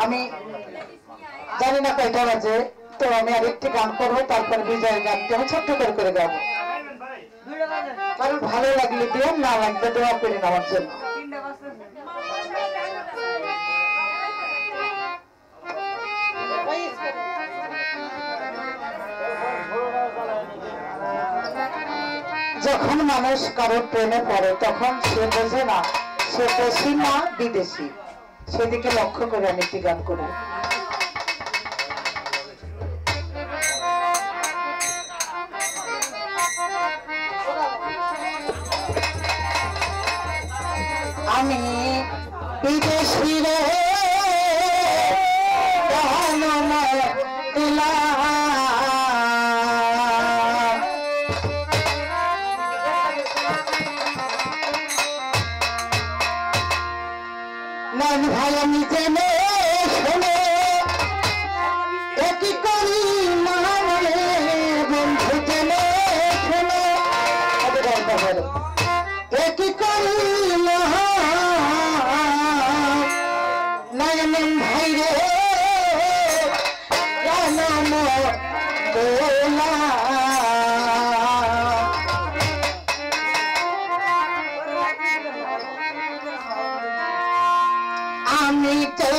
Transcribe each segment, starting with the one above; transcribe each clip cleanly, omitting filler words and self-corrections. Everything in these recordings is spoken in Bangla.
আমি জানি না কয়টা বাজে, তো আমি আরেকটি গান করবো, তারপর বিজয়ের গানটি আমি ছোট্ট করে গাবো। কারণ ভালো লাগলে দিও, না লাগলে দোয়া করে নেওয়ার জন্য। যখন মানুষ কারোর প্রেমে পড়ে তখন সে বোঝে না সে দেশি না বিদেশি, সেদিকে লক্ষ্য করে আমি একটি গান করব। আমি বিদেশি রে ভাই আমি জেনে শুনে একই করি না বলে বন্ধু জেনে শুনে একই করি নয়ন ভাই রে জানাম দোলা আমি তো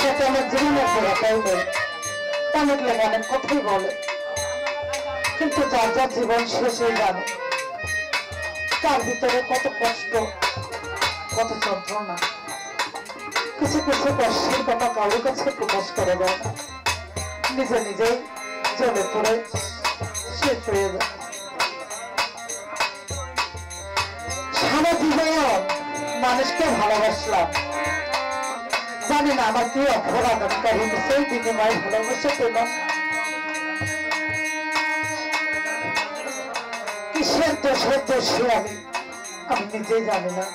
সাথে আমার জীবনের ঘোরাটাই নেই। অনেক লোক অনেক কথাই বলে, কিন্তু যার যার জীবন শেষ হয়ে যাবে, তার ভিতরে কত কষ্ট, কত যন্ত্রণা। কিছু কিছু কষ্টের কথা কারোর কাছে প্রকাশ করে দেয় না, নিজে নিজেই জ্বলে পড়ে শেষ হয়ে যায়। সারা জীবন মানুষকে ভালোবাসলাম, জানি না আমার কি অপরাধ, আমি কারণ সেই বিনিময়ে ভালোবাসা পেলাম। কিসের দোষের দোষী আমি নিজেই জানি না।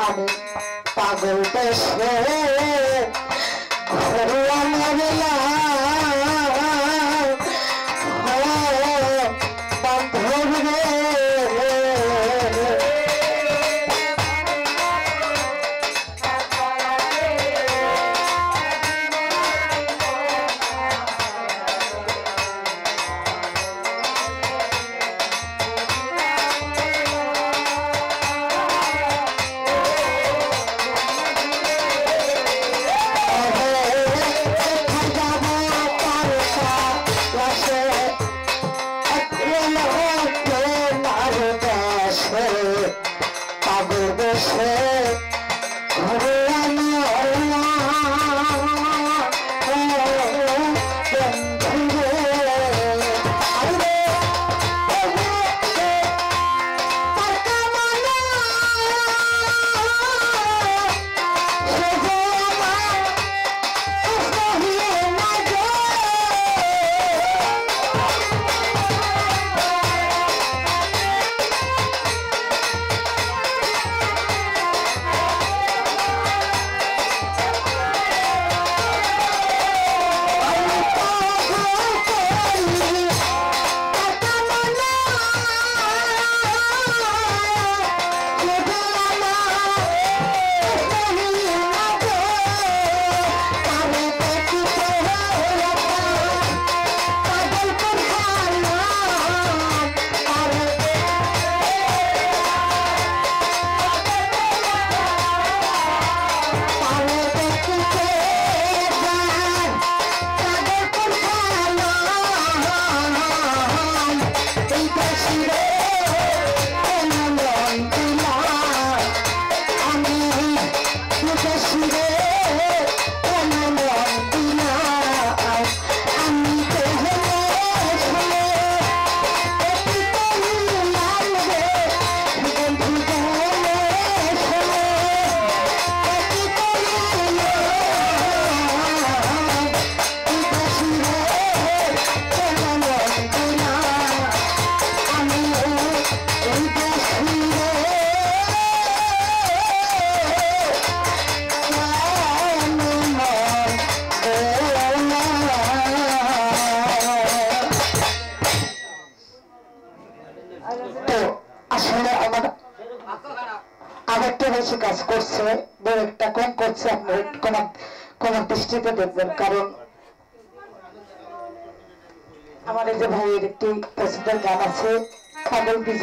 আমি পাগল দেশে ঘরোয়া মেলা বান্ধব রে তো আসলে আমার আরেকটা বেশি কাজ করছে, দু একটা কম করছে, আপনি কোন দৃষ্টিতে দেখবেন। কারণ আমার এই যে ভাইয়ের একটি পছন্দের গান আছে, পাগল